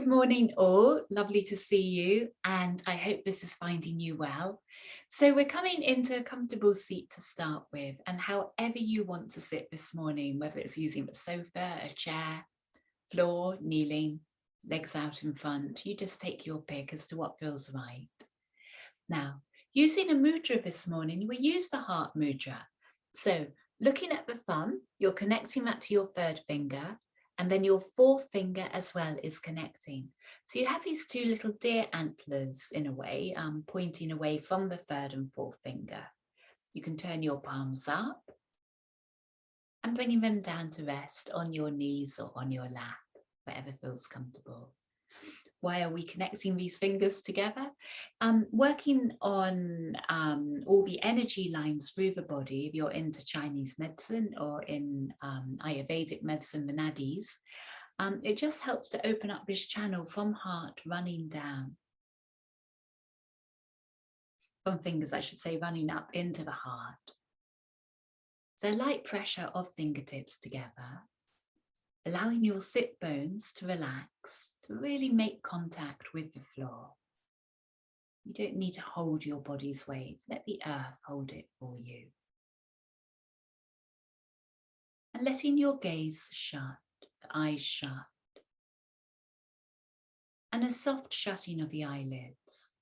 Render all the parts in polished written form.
Good morning all, lovely to see you, and I hope this is finding you well. So we're coming into a comfortable seat to start with, and however you want to sit this morning, whether it's using a sofa, a chair, floor, kneeling, legs out in front, you just take your pick as to what feels right. Now, using a mudra this morning, we use the heart mudra. So looking at the thumb, you're connecting that to your third finger, and then your fourth finger as well is connecting. So you have these two little deer antlers in a way, pointing away from the third and fourth finger. You can turn your palms up and bringing them down to rest on your knees or on your lap, wherever feels comfortable. Why are we connecting these fingers together? Working on all the energy lines through the body. If you're into Chinese medicine or in Ayurvedic medicine, the nadis, it just helps to open up this channel from heart running down. From fingers, I should say, running up into the heart. So light pressure of fingertips together, allowing your sit bones to relax, to really make contact with the floor. You don't need to hold your body's weight. Let the earth hold it for you. And letting your gaze shut, the eyes shut. And a soft shutting of the eyelids.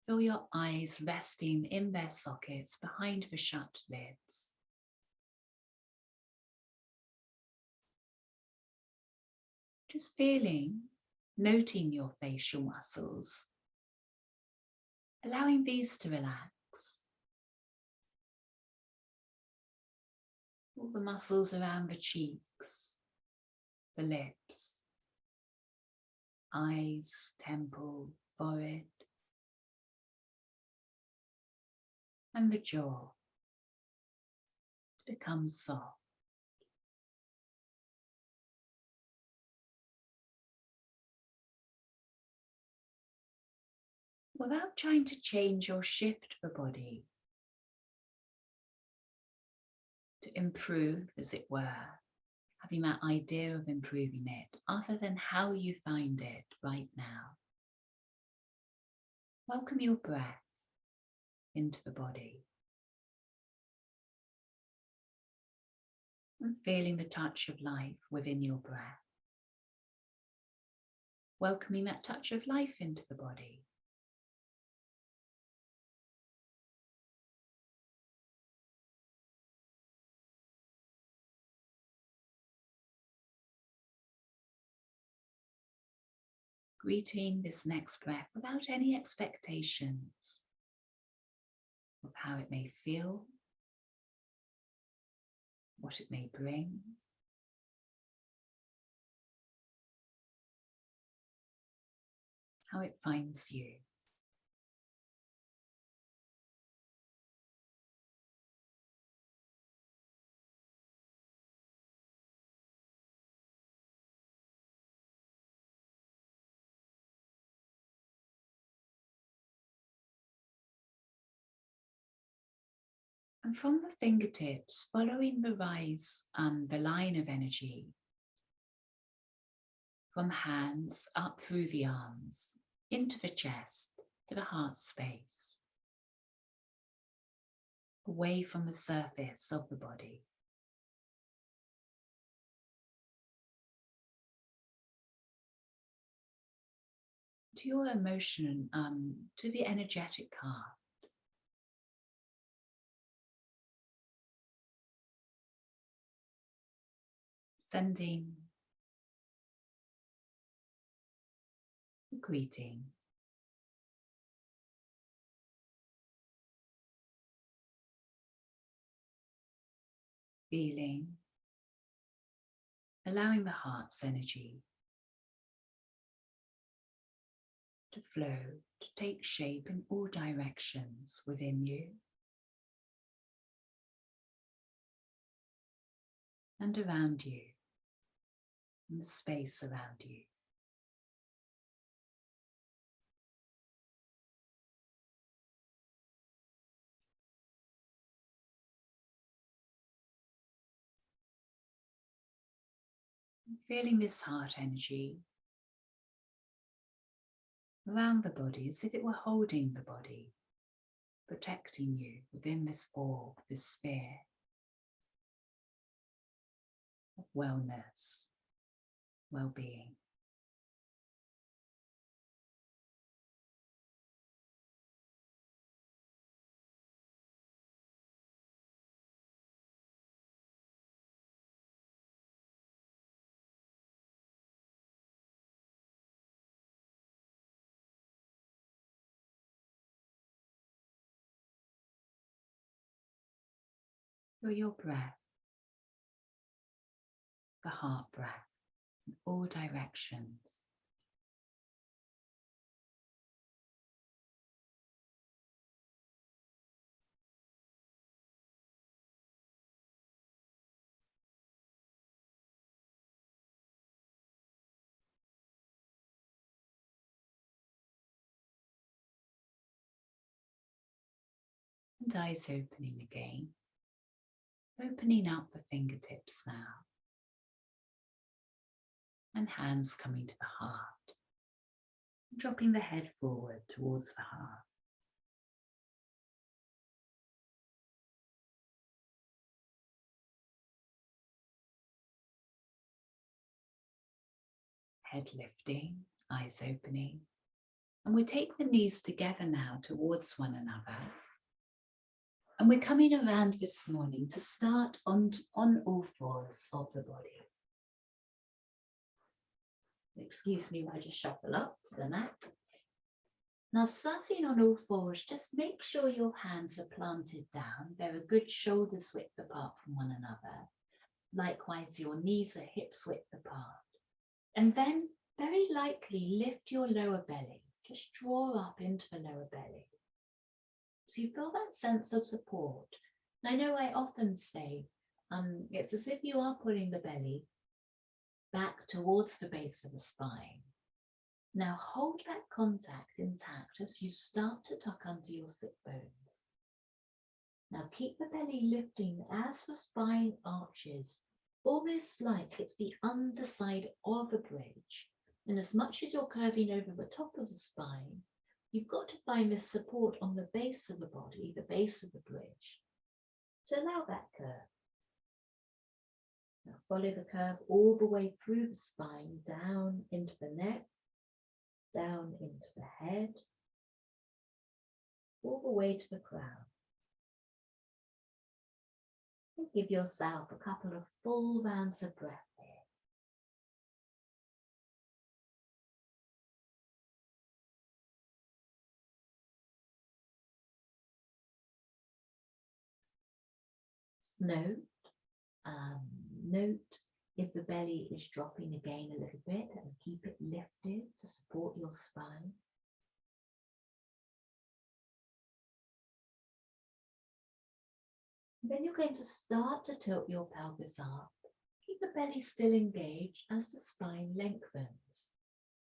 Feel your eyes resting in their sockets behind the shut lids. Just feeling, noting your facial muscles, allowing these to relax. All the muscles around the cheeks, the lips, eyes, temple, forehead, and the jaw become soft. Without trying to change or shift the body, to improve, as it were, having that idea of improving it, other than how you find it right now. Welcome your breath into the body and feeling the touch of life within your breath. Welcoming that touch of life into the body. Greeting this next breath without any expectations of how it may feel, what it may bring. How it finds you. And from the fingertips, following the rise, the line of energy, from hands up through the arms, into the chest, to the heart space, away from the surface of the body. To your emotion, to the energetic heart. Sending a greeting. Feeling, allowing the heart's energy to flow, to take shape in all directions within you and around you, in the space around you. Feeling this heart energy around the body as if it were holding the body, protecting you within this orb, this sphere of wellness, well-being. Feel your breath, the heart breath, in all directions. And eyes opening again. Opening up the fingertips now. And hands coming to the heart. Dropping the head forward towards the heart. Head lifting, eyes opening. And we take the knees together now towards one another. And we're coming around this morning to start on all fours of the body. Excuse me while I just shuffle up to the mat. Now starting on all fours, just make sure your hands are planted down. They're a good shoulders width apart from one another. Likewise, your knees are hips width apart. And then very lightly lift your lower belly. Just draw up into the lower belly. So you feel that sense of support. And I know I often say, it's as if you are pulling the belly back towards the base of the spine. Now hold that contact intact as you start to tuck under your sit bones. Now keep the belly lifting as the spine arches, almost like it's the underside of a bridge. And as much as you're curving over the top of the spine, you've got to find this support on the base of the body, the base of the bridge, to allow that curve. Now follow the curve all the way through the spine, down into the neck, down into the head, all the way to the crown. And give yourself a couple of full rounds of breath here. Note if the belly is dropping again a little bit, and keep it lifted to support your spine. Then you're going to start to tilt your pelvis up. Keep the belly still engaged as the spine lengthens.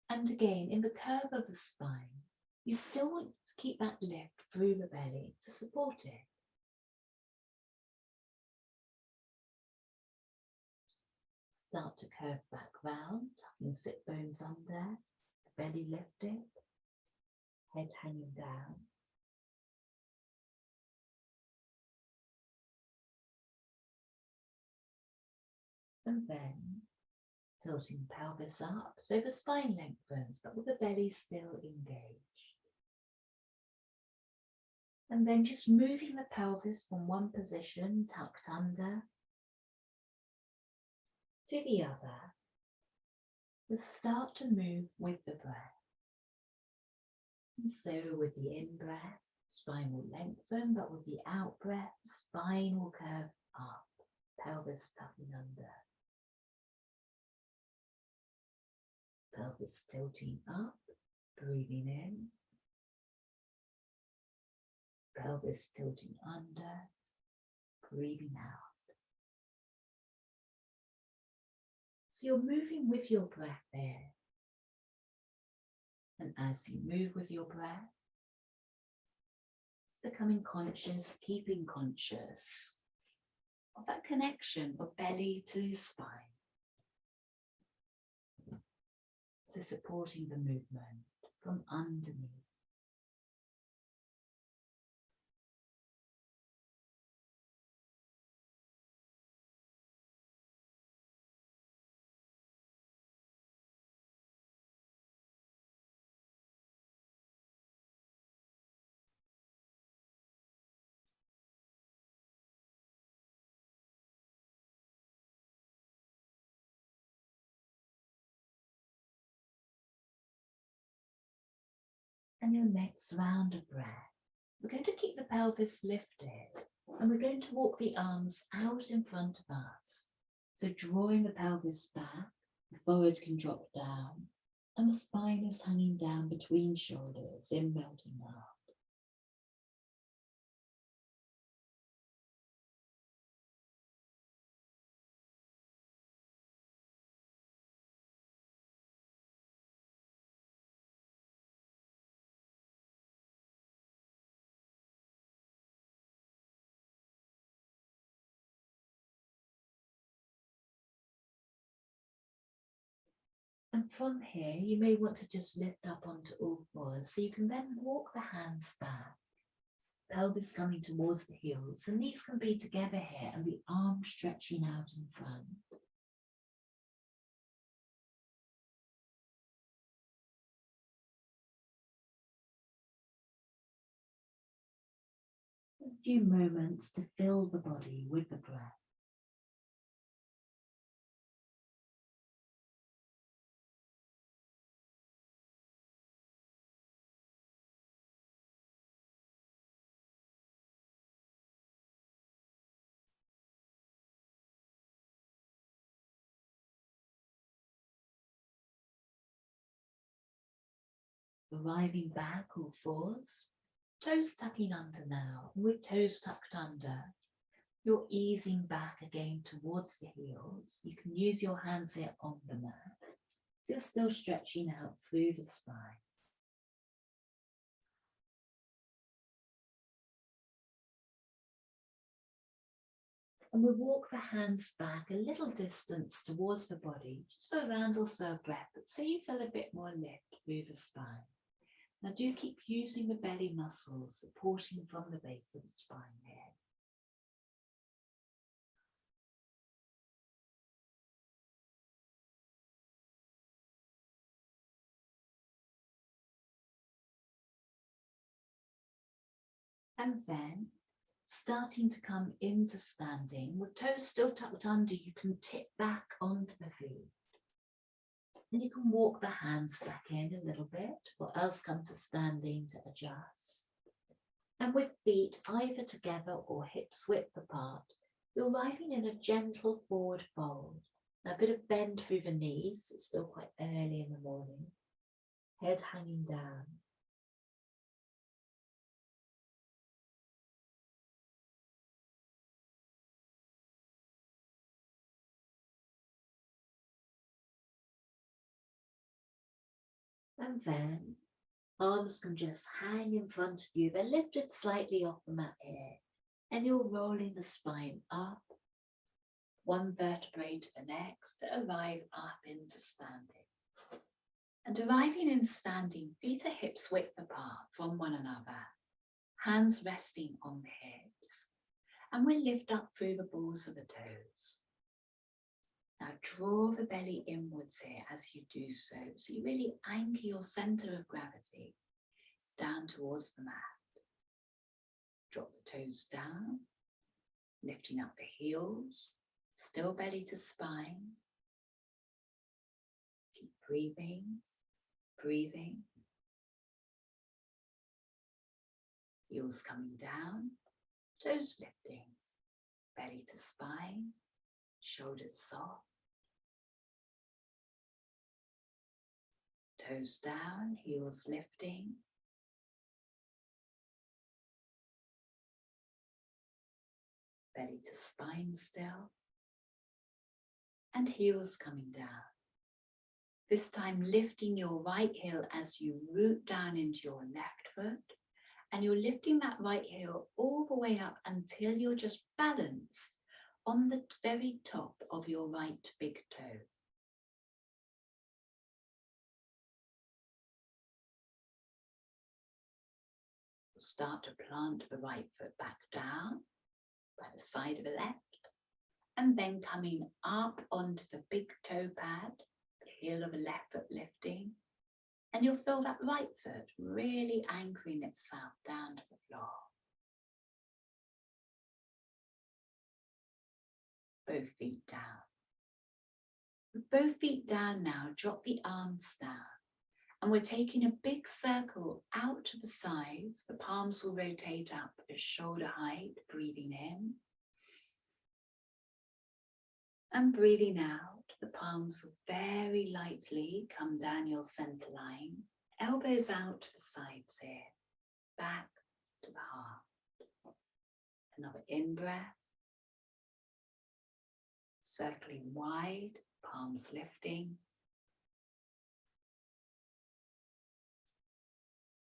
And again, in the curve of the spine, you still want to keep that lift through the belly to support it. Start to curve back round, tucking sit bones under, the belly lifted, head hanging down. And then tilting pelvis up so the spine lengthens, but with the belly still engaged. And then just moving the pelvis from one position, tucked under, to the other. We'll start to move with the breath. And so with the in-breath, spine will lengthen, but with the out-breath, spine will curve up, pelvis tucking under. Pelvis tilting up, breathing in. Pelvis tilting under, breathing out. So you're moving with your breath there. And as you move with your breath, it's becoming conscious, keeping conscious of that connection of belly to spine. So supporting the movement from underneath. And your next round of breath, we're going to keep the pelvis lifted and we're going to walk the arms out in front of us. So drawing the pelvis back, the forehead can drop down and the spine is hanging down between shoulders in melting up. And from here, you may want to just lift up onto all fours. So you can then walk the hands back, pelvis coming towards the heels. And these can be together here and the arms stretching out in front. A few moments to fill the body with the breath. Arriving back all fours, toes tucking under now. With toes tucked under, you're easing back again towards the heels. You can use your hands here on the mat. So you're still stretching out through the spine. And we'll walk the hands back a little distance towards the body, just for a round or so of breath, but so you feel a bit more lift through the spine. Now do keep using the belly muscles, supporting from the base of the spine here. And then, starting to come into standing, with toes still tucked under, you can tip back onto the feet. And you can walk the hands back in a little bit, or else come to standing to adjust. And with feet either together or hips width apart, you're arriving in a gentle forward fold. Now, a bit of bend through the knees, it's still quite early in the morning. Head hanging down. And then arms can just hang in front of you. They're lifted slightly off the mat here. And you're rolling the spine up, one vertebrae to the next, to arrive up into standing. And arriving in standing, feet are hips width apart from one another, hands resting on the hips. And we'll lift up through the balls of the toes. Now draw the belly inwards here as you do so. So you really anchor your center of gravity down towards the mat. Drop the toes down, lifting up the heels, still belly to spine. Keep breathing, breathing. Heels coming down, toes lifting, belly to spine, shoulders soft. Toes down, heels lifting. Belly to spine still. And heels coming down. This time lifting your right heel as you root down into your left foot. And you're lifting that right heel all the way up until you're just balanced on the very top of your right big toe. start to plant the right foot back down by the side of the left, and then coming up onto the big toe pad, the heel of the left foot lifting, and you'll feel that right foot really anchoring itself down to the floor. Both feet down. With both feet down now, drop the arms down. And we're taking a big circle out to the sides. The palms will rotate up at shoulder height, breathing in. And breathing out, the palms will very lightly come down your center line. Elbows out to the sides here, back to the heart. Another in-breath. Circling wide, palms lifting.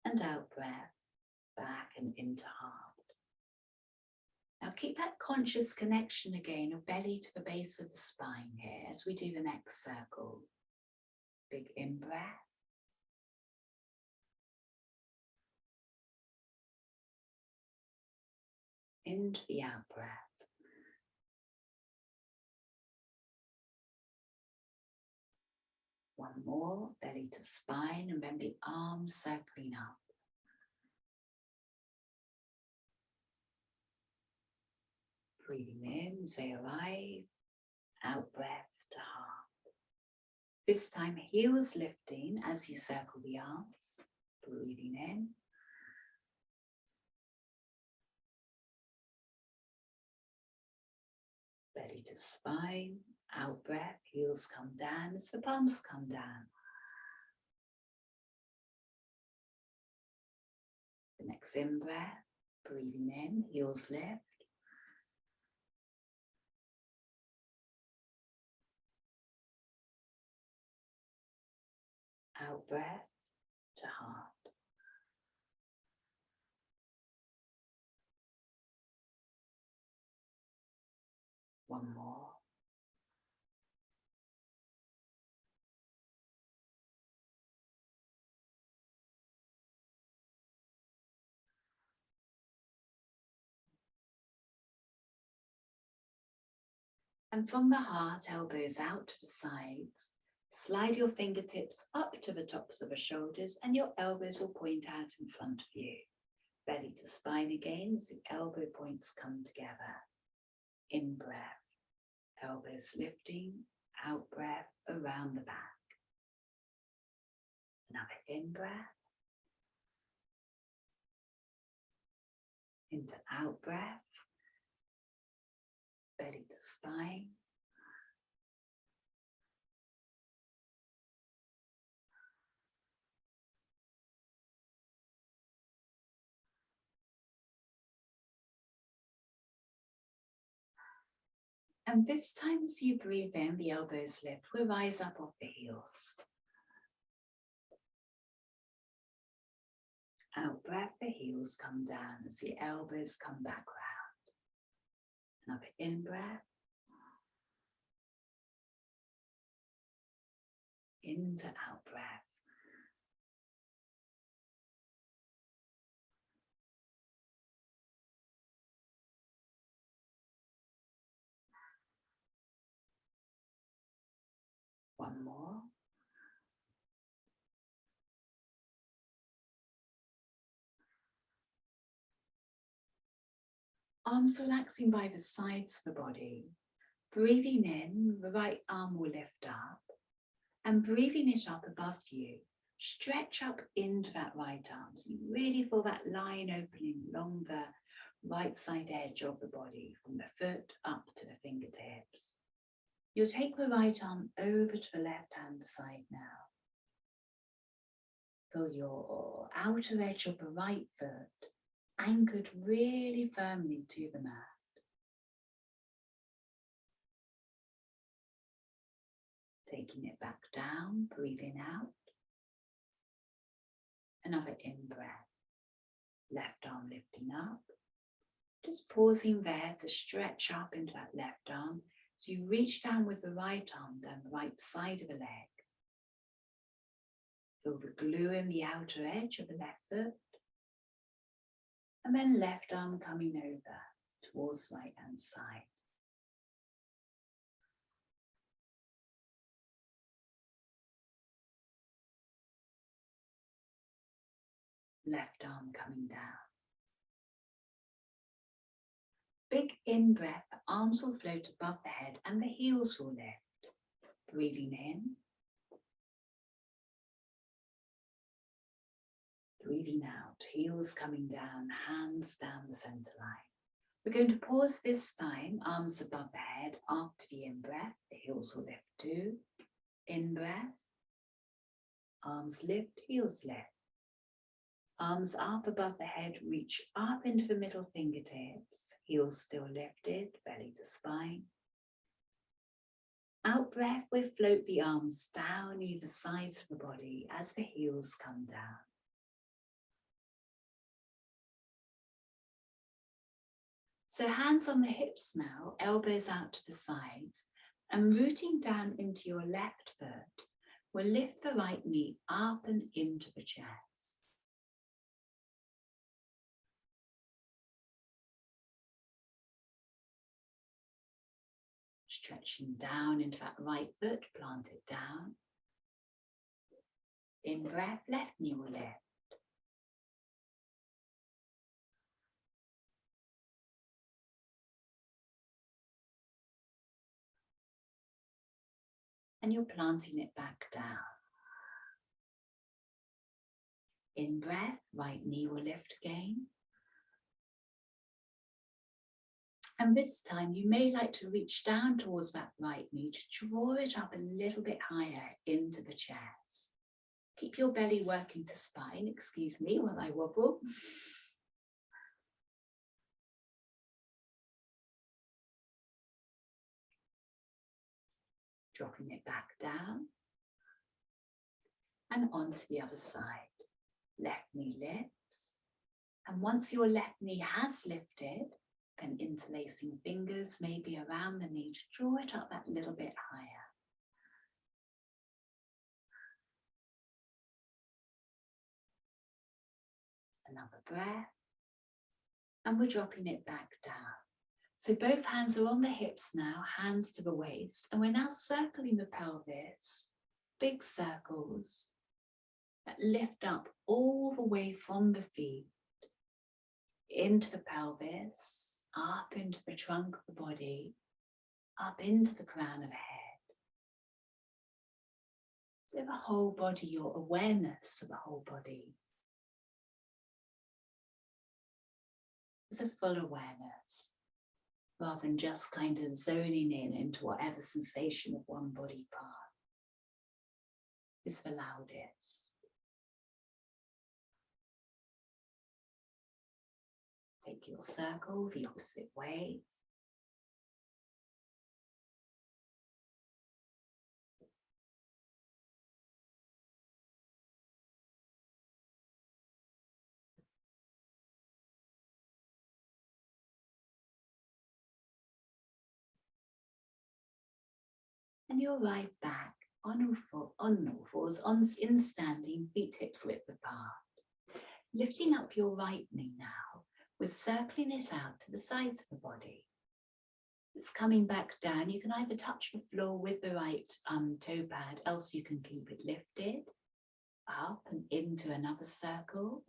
And out breath, back and into heart. Now keep that conscious connection again of belly to the base of the spine here as we do the next circle. Big in-breath. Into the out-breath. One more, belly to spine, and then the arms circling up. Breathing in, say arrive, out breath to heart. This time heels lifting as you circle the arms, breathing in. Belly to spine, out breath, heels come down as the palms come down. The next in-breath, breathing in, heels lift. Out breath to heart. One more. And from the heart, elbows out to the sides. Slide your fingertips up to the tops of the shoulders and your elbows will point out in front of you. Belly to spine again as the elbow points come together. In breath, elbows lifting, out breath around the back. Another in breath. Into out breath. Belly to spine. And this time as you breathe in, the elbows lift, we'll rise up off the heels. Out breath, the heels come down as the elbows come back round. Another in breath. Into out breath. One more. Arms relaxing by the sides of the body. Breathing in, the right arm will lift up. And breathing it up above you, stretch up into that right arm. So you really feel that line opening along the right side edge of the body, from the foot up to the fingertips. You'll take the right arm over to the left hand side now. Feel your outer edge of the right foot anchored really firmly to the mat. Taking it back down, breathing out. Another in-breath. Left arm lifting up. Just pausing there to stretch up into that left arm. So you reach down with the right arm down the right side of the leg. Feel the glue in the outer edge of the left foot. And then left arm coming over towards right hand side. Left arm coming down. Big in breath, the arms will float above the head and the heels will lift. Breathing in. Breathing out, heels coming down, hands down the center line. We're going to pause this time, arms above the head. After the in breath, the heels will lift too. In breath, arms lift, heels lift. Arms up above the head, reach up into the middle fingertips, heels still lifted, belly to spine. Out breath, we float the arms down either sides of the body as the heels come down. So hands on the hips now, elbows out to the sides, and rooting down into your left foot, we'll lift the right knee up and into the chest. Stretching down into that right foot, plant it down. In breath, left knee will lift. And you're planting it back down. In breath, right knee will lift again. And this time you may like to reach down towards that right knee to draw it up a little bit higher into the chest. Keep your belly working to spine, excuse me while I wobble. Dropping it back down. And onto the other side. Left knee lifts. And once your left knee has lifted, then interlacing fingers maybe around the knee to draw it up that little bit higher. Another breath. And we're dropping it back down. So both hands are on the hips now, hands to the waist, and we're now circling the pelvis, big circles that lift up all the way from the feet, into the pelvis, up into the trunk of the body, up into the crown of the head. So the whole body, your awareness of the whole body is a full awareness, rather than just kind of zoning in into whatever sensation of one body part is the loudest. Take your circle the opposite way. And you'll arrive back on all fours, in standing, feet hips width apart. Lifting up your right knee now, we're circling it out to the sides of the body. It's coming back down. You can either touch the floor with the right toe pad, else you can keep it lifted up and into another circle.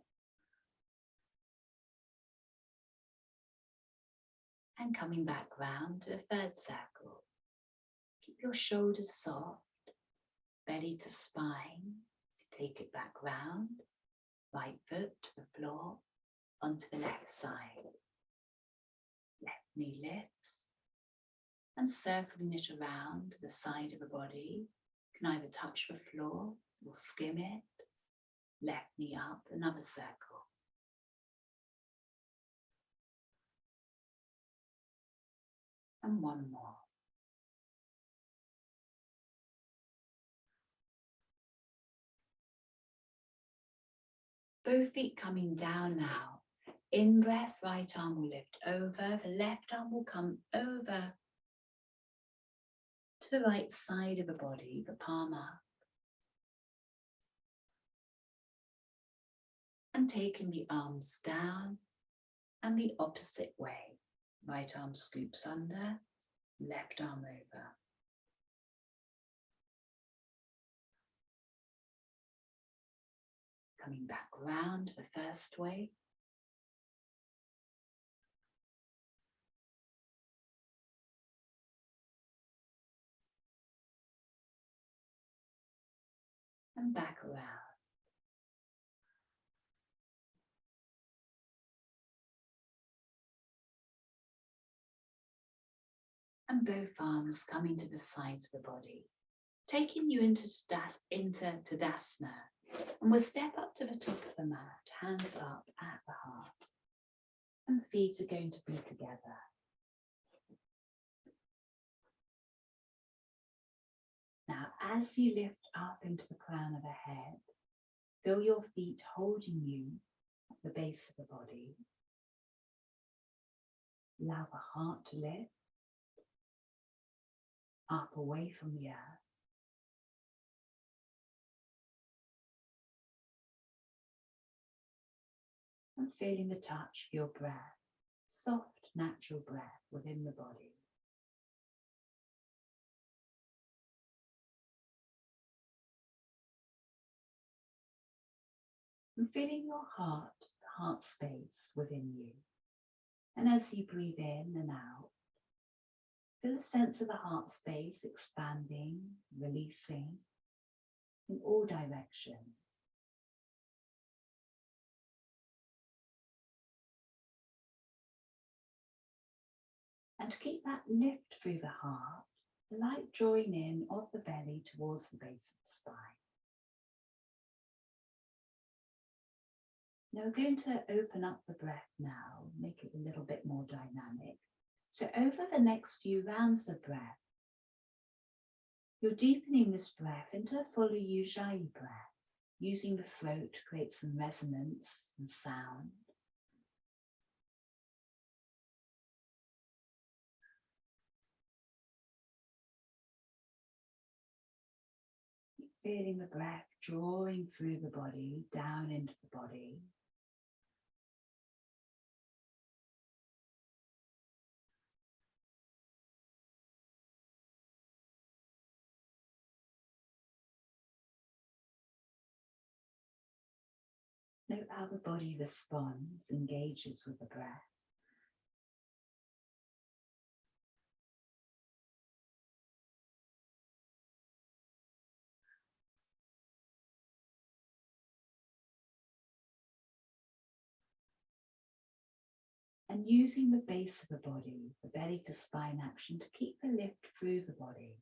And coming back round to a third circle. Keep your shoulders soft, belly to spine. So take it back round, right foot to the floor, onto the left side. Left knee lifts. And circling it around to the side of the body. You can either touch the floor or skim it. Left knee up, another circle. And one more. Both feet coming down now. In breath, right arm will lift over, the left arm will come over to the right side of the body, the palm up. And taking the arms down, And the opposite way. Right arm scoops under, left arm over. Coming back round the first way. And back around. And both arms coming to the sides of the body, taking you into Tadasana. And we'll step up to the top of the mat, hands up at the heart. And feet are going to be together. Now, as you lift up into the crown of the head, feel your feet holding you at the base of the body. Allow the heart to lift up away from the earth. And feeling the touch of your breath, soft, natural breath within the body. And feeling your heart, the heart space within you. And as you breathe in and out, feel a sense of the heart space expanding, releasing in all directions. And keep that lift through the heart, the light drawing in of the belly towards the base of the spine. Now we're going to open up the breath now, make it a little bit more dynamic. So over the next few rounds of breath, you're deepening this breath into a fuller Ujjayi breath, using the throat to create some resonance and sound. Feeling the breath drawing through the body, down into the body. Note how the body responds, engages with the breath. And using the base of the body, the belly to spine action, to keep the lift through the body.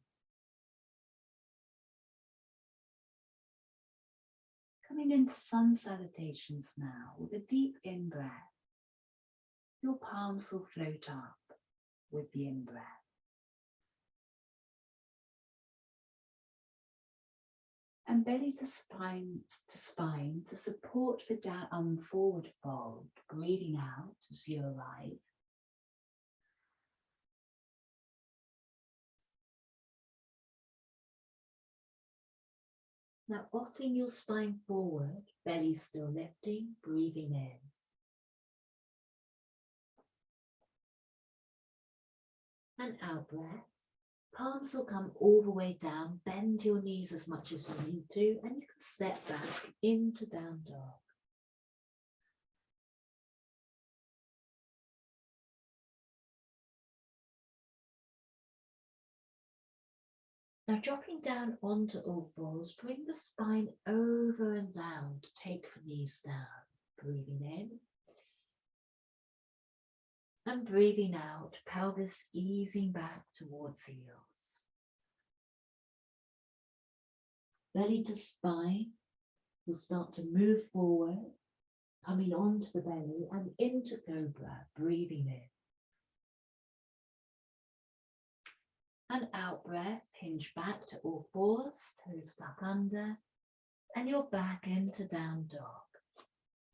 Coming into sun salutations now with a deep in-breath. Your palms will float up with the in-breath. And belly to spine to support the forward fold, breathing out as you arrive. Now offering your spine forward, belly still lifting, breathing in. And out breath. Palms will come all the way down, bend your knees as much as you need to, and you can step back into down dog. Now dropping down onto all fours, bring the spine over and down to take the knees down. Breathing in. And breathing out, pelvis easing back towards heels. Belly to spine will start to move forward, coming onto the belly and into cobra, breathing in. And out breath, hinge back to all fours, toes tuck under, and you're back into down dog.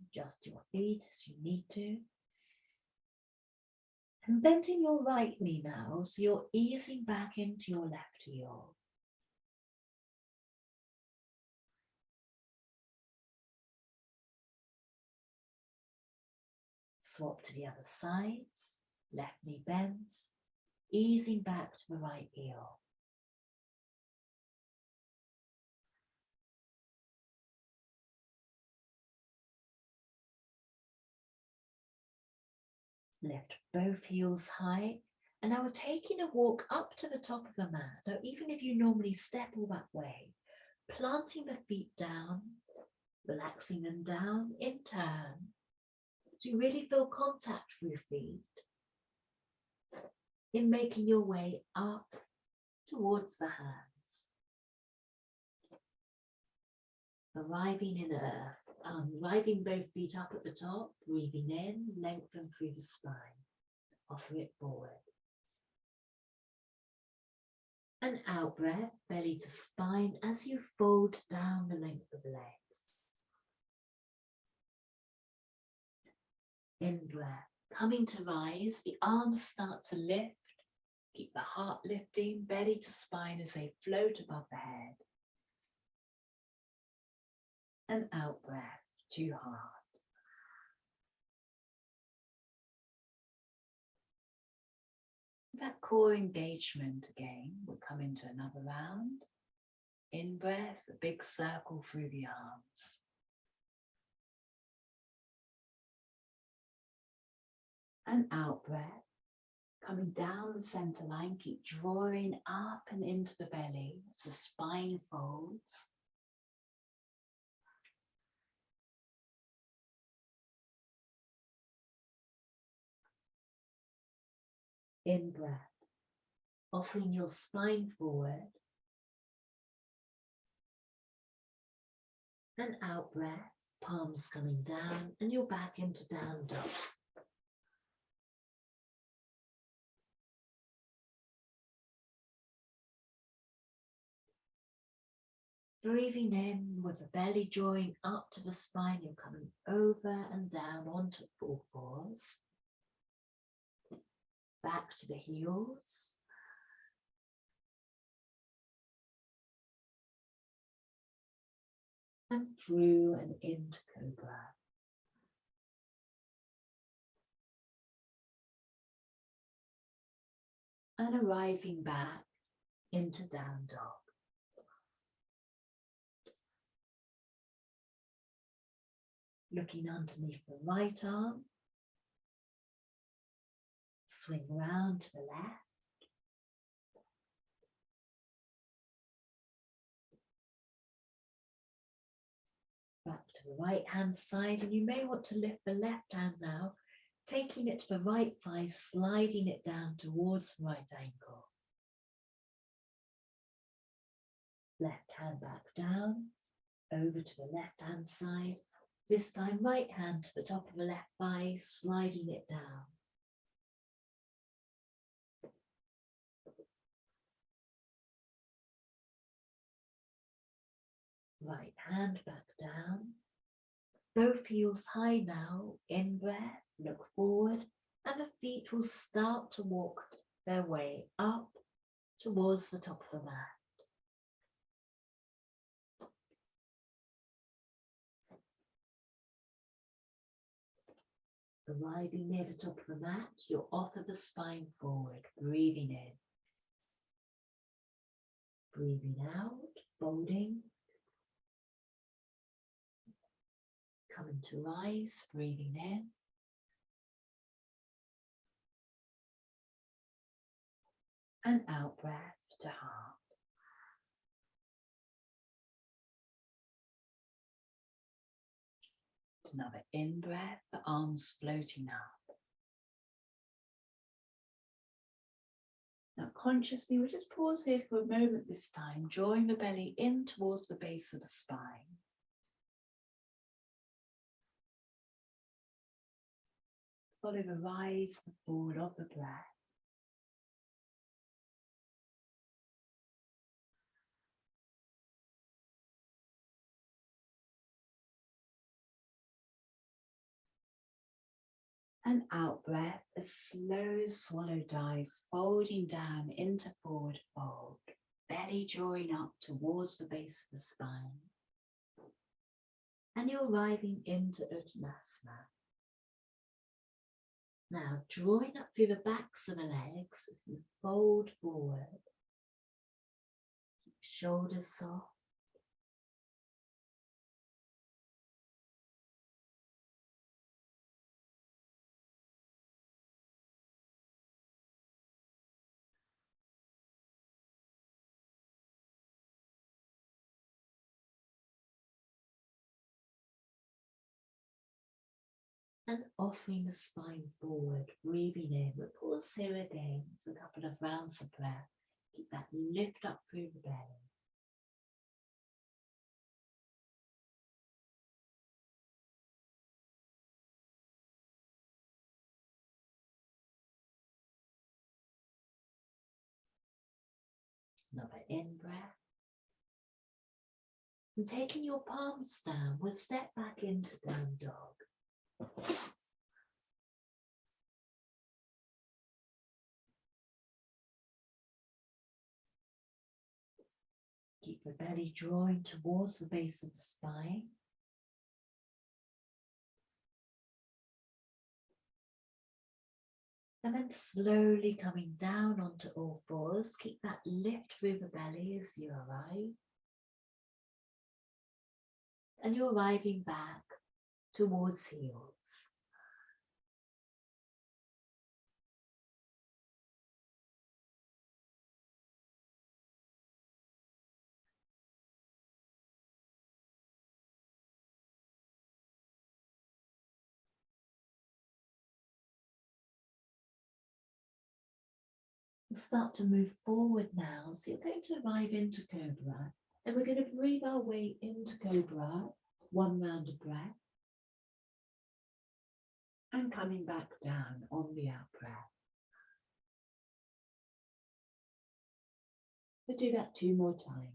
Adjust your feet as you need to. And bending your right knee now, so you're easing back into your left heel. Swap to the other sides. Left knee bends, easing back to the right heel. Lift both heels high. And now we're taking a walk up to the top of the mat. Now, even if you normally step all that way, planting the feet down, relaxing them down in turn. So you really feel contact through your feet in making your way up towards the hands. Arriving in earth, arriving both feet up at the top, breathing in, lengthen through the spine, offer it forward. An out breath, belly to spine as you fold down the length of the legs. In breath, coming to rise, the arms start to lift. Keep the heart lifting, belly to spine as they float above the head. An out breath to heart. That core engagement again, we'll come into another round. In breath, a big circle through the arms. An out breath, coming down the center line, keep drawing up and into the belly as the spine folds. In breath, offering your spine forward. And out breath, palms coming down and you're back into down dog. Breathing in with the belly drawing up to the spine, you're coming over and down onto all fours. Back to the heels. And through and into cobra. And arriving back into down dog. Looking underneath the right arm. Swing round to the left. Back to the right hand side, and you may want to lift the left hand now, taking it to the right thigh, sliding it down towards the right ankle. Left hand back down, over to the left hand side. This time right hand to the top of the left thigh, sliding it down. Right hand back down. Both heels high now. In breath, look forward, and the feet will start to walk their way up towards the top of the mat. Arriving near the top of the mat, you'll offer the spine forward, breathing in. Breathing out, folding. Coming to rise, breathing in. And out breath to heart. Another in breath, the arms floating up. Now consciously, we'll just pause here for a moment this time, drawing the belly in towards the base of the spine. Follow the rise and forward of the breath. And out breath, a slow swallow dive, folding down into forward fold, belly drawing up towards the base of the spine. And you're arriving into Uttanasana. Now drawing up through the backs of the legs as you fold forward. Shoulders soft. And offering the spine forward, breathing in. We'll pause here again for a couple of rounds of breath. Keep that lift up through the belly. Another in breath. And taking your palms down, we'll step back into down dog. Keep the belly drawing towards the base of the spine. And then slowly coming down onto all fours. Keep that lift through the belly as you arrive. And you're arriving back towards heels. We'll start to move forward now. So you're going to arrive into Cobra. And we're going to breathe our way into Cobra. One round of breath. And coming back down on the out breath. We'll do that 2 more times.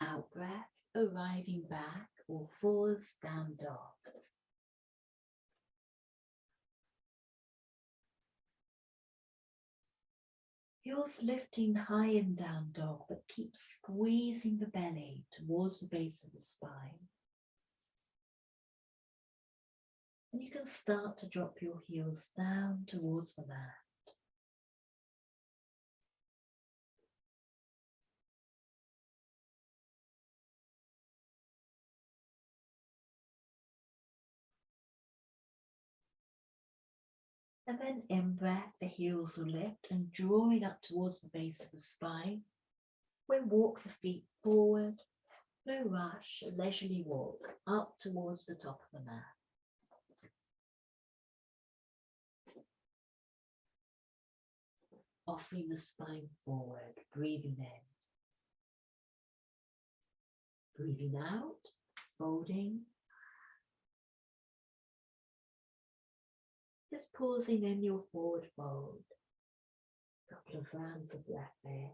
Out breath, arriving back, all fours, down dog. Heels lifting high in down dog, but keep squeezing the belly towards the base of the spine. And you can start to drop your heels down towards the mat. And then in breath, the heels will lift and drawing up towards the base of the spine. We'll walk the feet forward, no rush, a leisurely walk up towards the top of the mat. Offering the spine forward, breathing in. Breathing out, folding. Just pausing in your forward fold. A couple of rounds of breath there.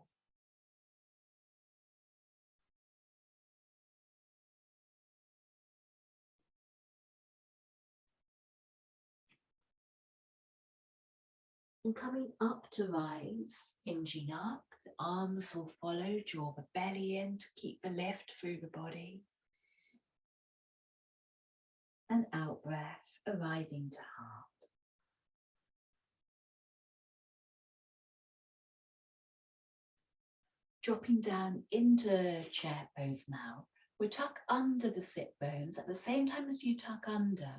And coming up to rise, hinging up, the arms will follow, draw the belly in to keep the lift through the body. And out breath, arriving to heart. Dropping down into chair pose now. We'll tuck under the sit bones. At the same time as you tuck under,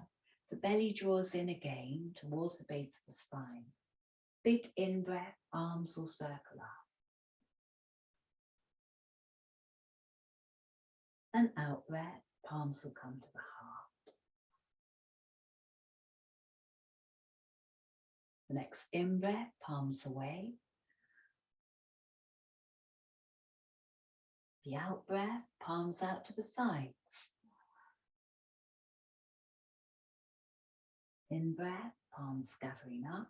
the belly draws in again towards the base of the spine. Big in breath, arms will circle up. And out breath, palms will come to the heart. The next in breath, palms away. The out breath, palms out to the sides. In breath, palms gathering up.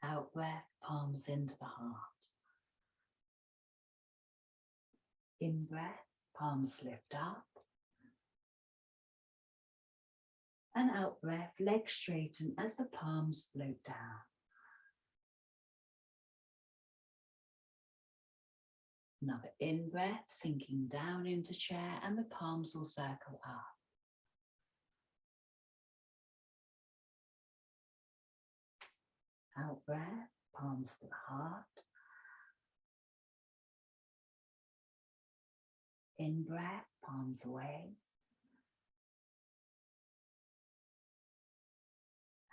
Out breath, palms into the heart. In breath, palms lift up. And out breath, legs straighten as the palms float down. Another in breath, sinking down into chair, and the palms will circle up. Out breath, palms to the heart. In breath, palms away.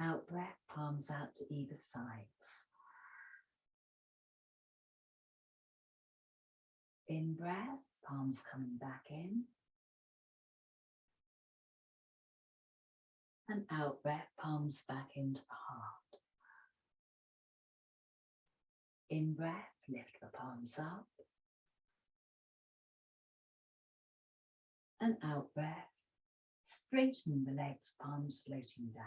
Out breath, palms out to either sides. In breath, palms coming back in. And out breath, palms back into the heart. In breath, lift the palms up. And out breath, straighten the legs, palms floating down.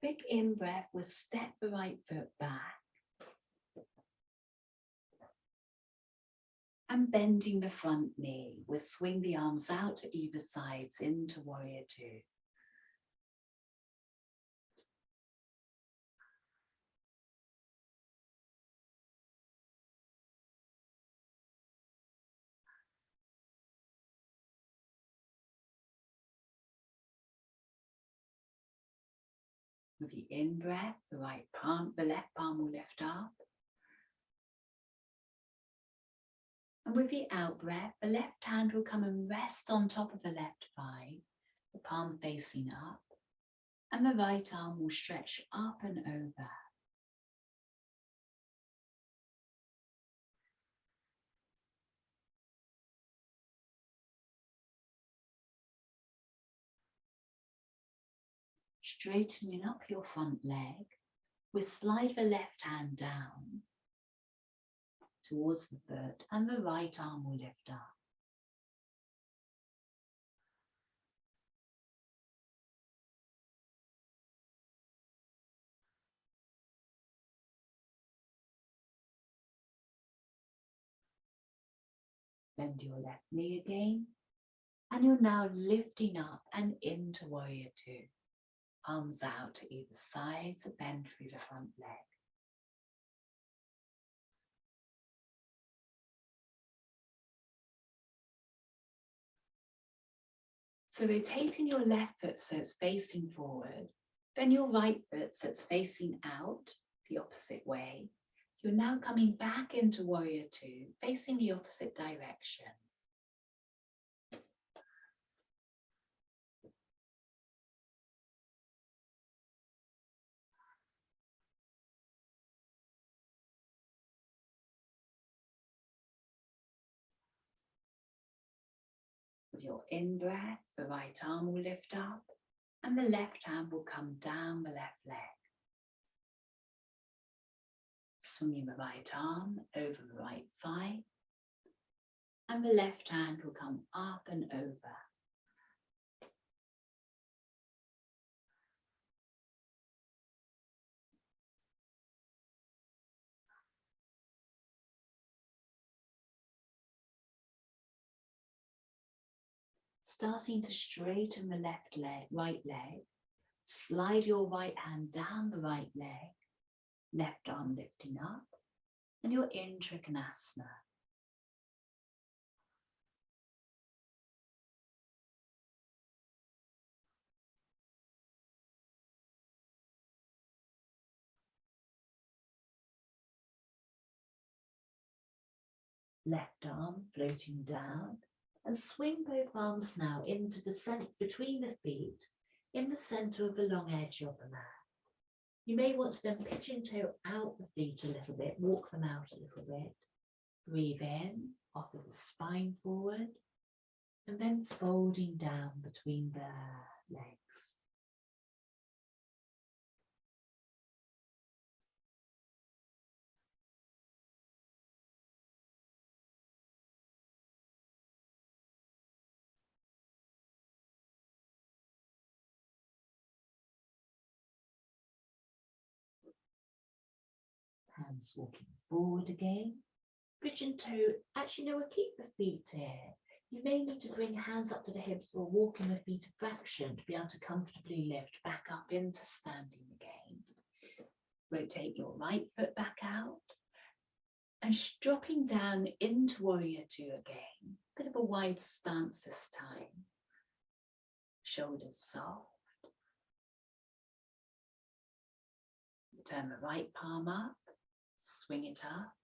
Big in breath, we'll step the right foot back. And bending the front knee, we'll swing the arms out to either sides into warrior two. With the in breath, the left palm will lift up. And with the out breath, the left hand will come and rest on top of the left thigh, the palm facing up, and the right arm will stretch up and over. Straightening up your front leg, we'll slide the left hand down towards the foot, and the right arm will lift up. Bend your left knee again, and you're now lifting up and into warrior two. Arms out to either side, so bend through the front leg. So rotating your left foot so it's facing forward, then your right foot so it's facing out the opposite way. You're now coming back into warrior two, facing the opposite direction. With your in breath, the right arm will lift up and the left hand will come down the left leg. Swinging the right arm over the right thigh, and the left hand will come up and over. Starting to straighten the right leg, slide your right hand down the right leg, left arm lifting up, and you're in Trikonasana. Left arm floating down, and swing both arms now into the center between the feet, in the center of the long edge of the mat. You may want to then pigeon toe out the feet a little bit, walk them out a little bit. Breathe in, offer the spine forward, and then folding down between the legs. Hands walking forward again. Pigeon toe, actually no, we'll keep the feet here. You may need to bring hands up to the hips or walk in a feet of flexion to be able to comfortably lift back up into standing again. Rotate your right foot back out and dropping down into warrior two again. Bit of a wide stance this time. Shoulders soft. Turn the right palm up, swing it up.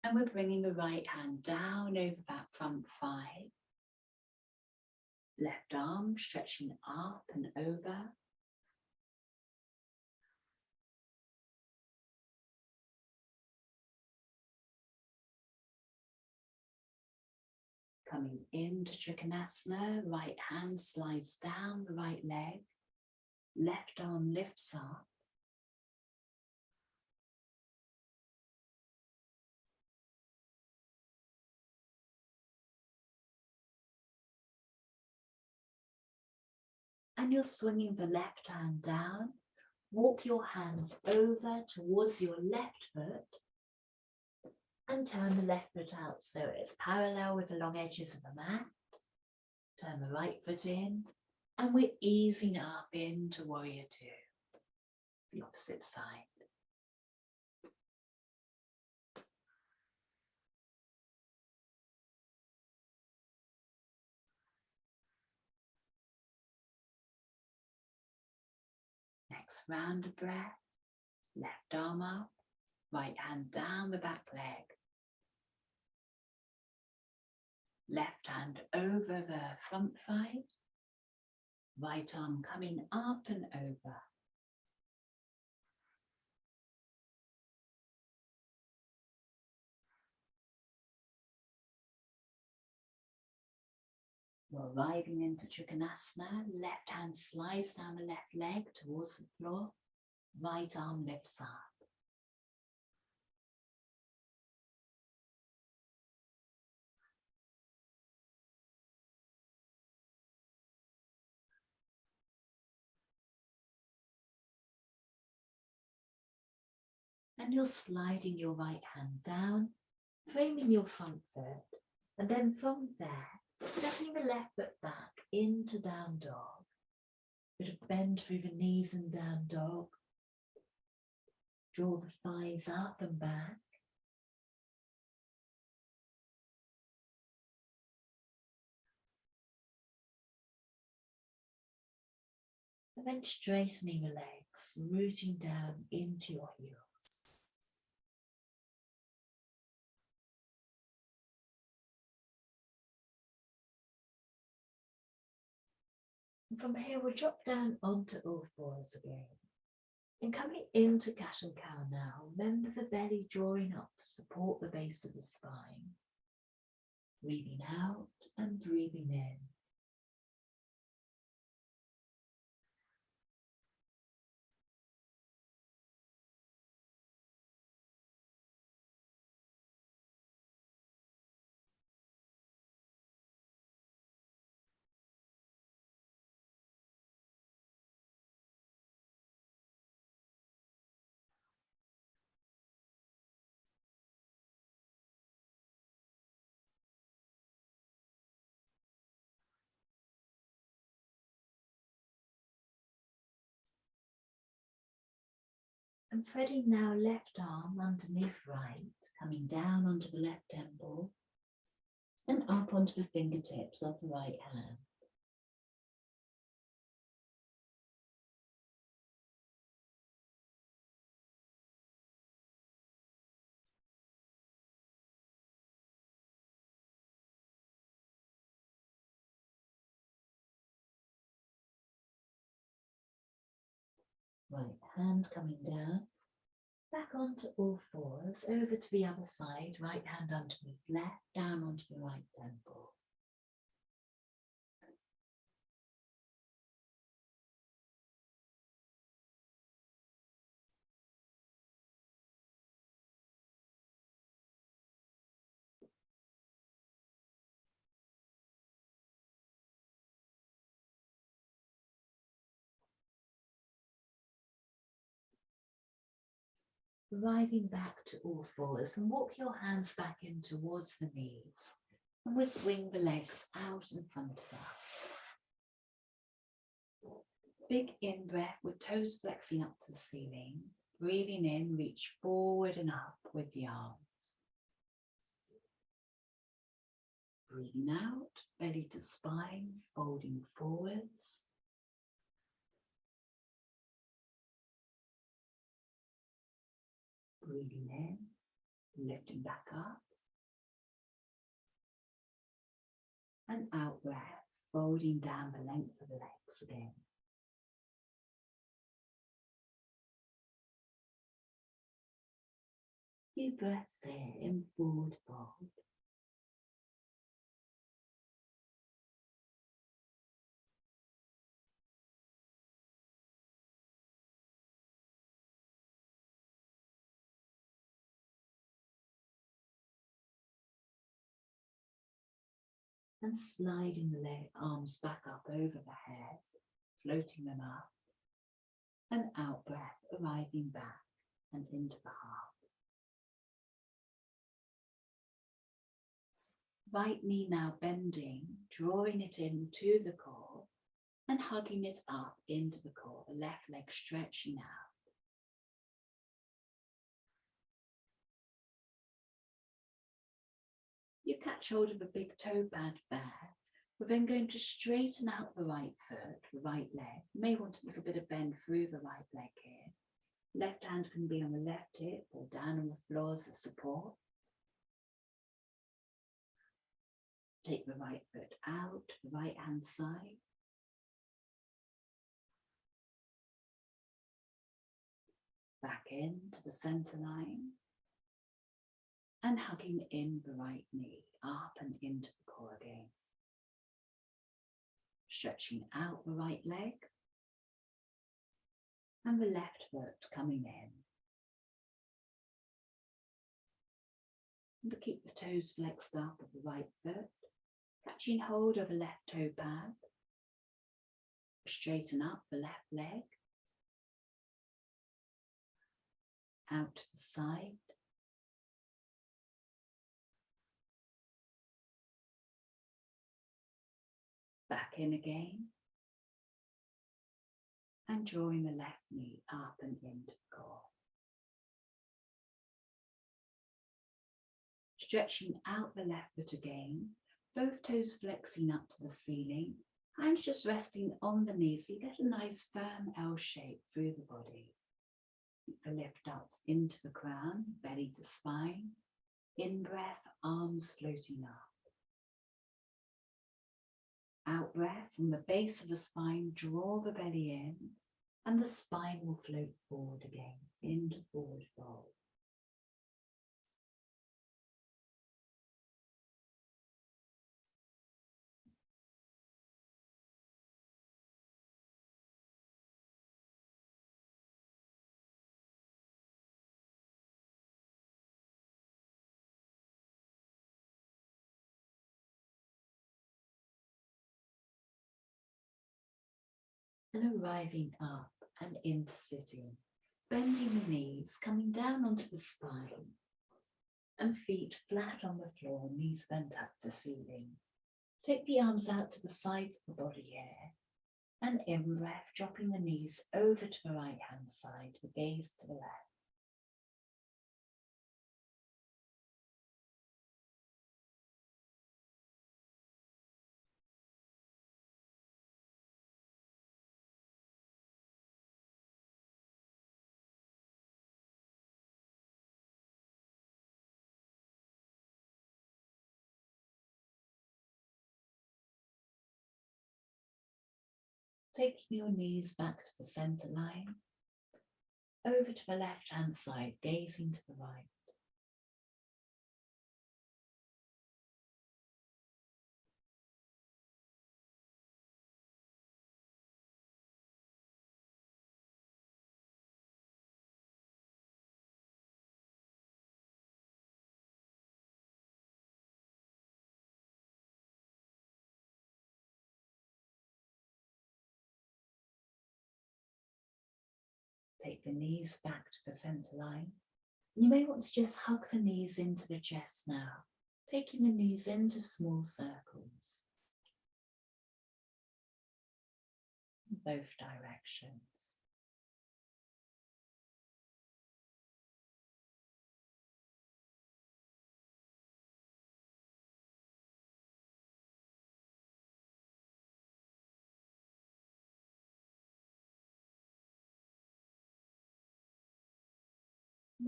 And we're bringing the right hand down over that front thigh. Left arm stretching up and over. Coming into Trikonasana, right hand slides down the right leg. Left arm lifts up. And you're swinging the left hand down. Walk your hands over towards your left foot and turn the left foot out so it's parallel with the long edges of the mat. Turn the right foot in and we're easing up into warrior two, the opposite side. Next round of breath, left arm up, right hand down the back leg. Left hand over the front thigh, right arm coming up and over. We're arriving into Trikonasana, left hand slides down the left leg towards the floor, right arm lifts up. And you're sliding your right hand down, framing your front foot, and then from there, stepping the left foot back into down dog. Bit of bend through the knees and down dog. Draw the thighs up and back. And then straightening the legs, rooting down into your heels. And from here, we'll drop down onto all fours again. And coming into cat and cow now, remember the belly drawing up to support the base of the spine. Breathing out and breathing in. And threading now left arm underneath right, coming down onto the left temple and up onto the fingertips of the right hand. Right hand coming down, back onto all fours, over to the other side, right hand underneath left, down onto the right temple. Arriving back to all fours and walk your hands back in towards the knees. And we'll swing the legs out in front of us. Big in-breath with toes flexing up to the ceiling. Breathing in, reach forward and up with the arms. Breathing out, belly to spine, folding forwards. Breathing in, lifting back up. And out breath, folding down the length of the legs again. Few breaths here in forward fold. And sliding the arms back up over the head, floating them up. And out breath, arriving back and into the heart. Right knee now bending, drawing it into the core and hugging it up into the core, the left leg stretching out. You catch hold of a big toe pad there. We're then going to straighten out the right foot, the right leg. You may want a little bit of bend through the right leg here. Left hand can be on the left hip or down on the floor as a support. Take the right foot out, the right hand side. Back into the center line. And hugging in the right knee, up and into the core again. Stretching out the right leg. And the left foot coming in. And keep the toes flexed up of the right foot. Catching hold of the left toe pad. Straighten up the left leg. Out to the side. Back in again. And drawing the left knee up and into the core. Stretching out the left foot again. Both toes flexing up to the ceiling. Hands just resting on the knees so you get a nice firm L shape through the body. Keep the lift up into the crown, belly to spine. In breath, arms floating up. Out breath, from the base of the spine, draw the belly in, and the spine will float forward again, into forward fold. And arriving up and into sitting, bending the knees, coming down onto the spine, and feet flat on the floor, knees bent up to ceiling. Take the arms out to the sides of the body here, and in breath, dropping the knees over to the right hand side, the gaze to the left. Taking your knees back to the center line, over to the left hand side, gazing to the right. Take the knees back to the center line, You may want to just hug the knees into the chest now, taking the knees into small circles in both directions.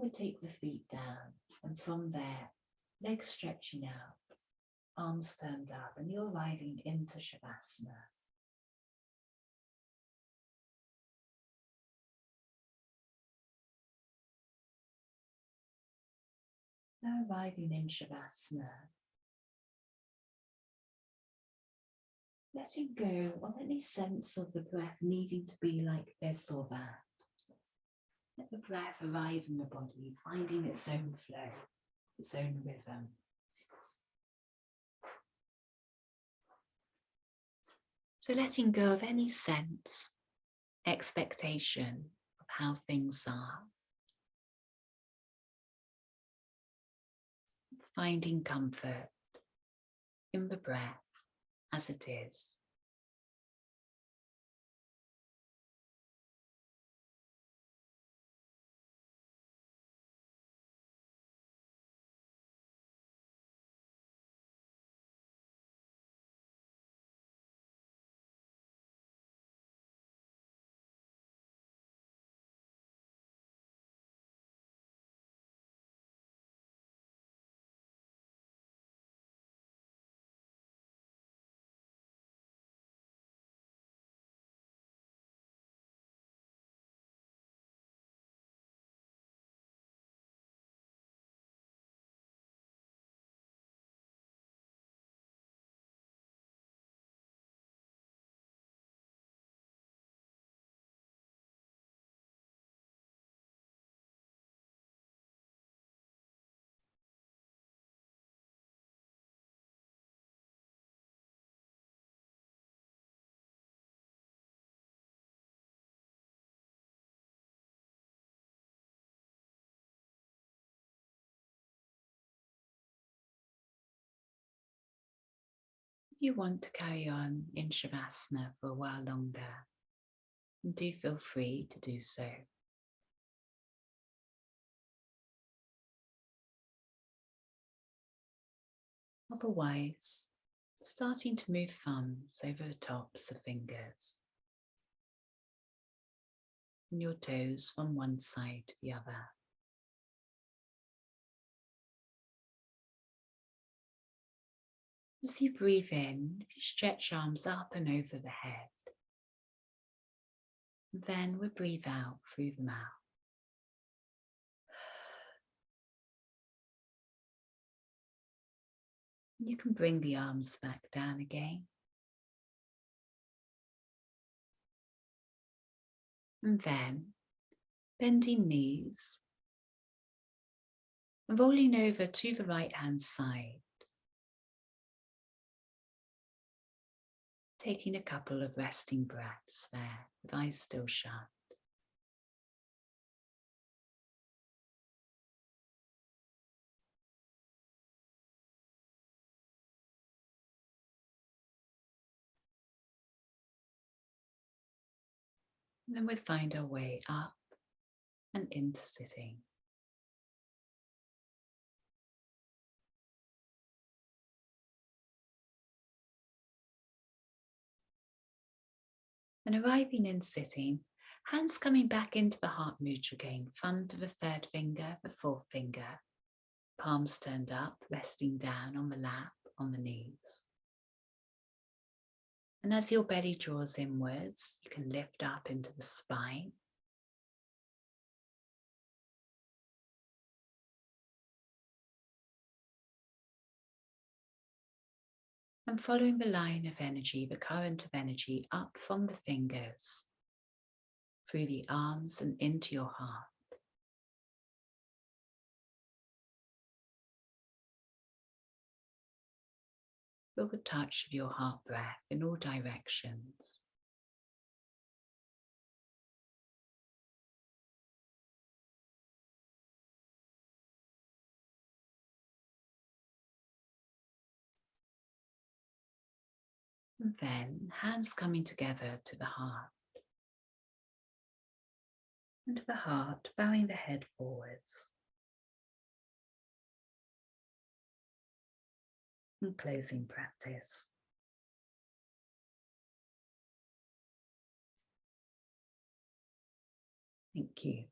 We take the feet down, and from there, legs stretching out, arms turned up, and you're arriving into Shavasana. Now arriving in Shavasana, letting go of any sense of the breath needing to be like this or that. Let the breath arrive in the body, finding its own flow, its own rhythm. So letting go of any sense, expectation of how things are. Finding comfort in the breath as it is. You want to carry on in Shavasana for a while longer, and do feel free to do so. Otherwise, starting to move thumbs over the tops of fingers and your toes from one side to the other. As you breathe in, you stretch arms up and over the head. Then we breathe out through the mouth. You can bring the arms back down again. And then, bending knees and rolling over to the right hand side. Taking a couple of resting breaths there, with eyes still shut. And then we find our way up and into sitting. And arriving in sitting, hands coming back into the heart mudra again, thumb to the third finger, the fourth finger, palms turned up, resting down on the lap, on the knees. And as your belly draws inwards, you can lift up into the spine. And following the line of energy, the current of energy up from the fingers, through the arms and into your heart. Feel the touch of your heart breath in all directions. And then hands coming together to the heart. And to the heart, bowing the head forwards. And closing practice. Thank you.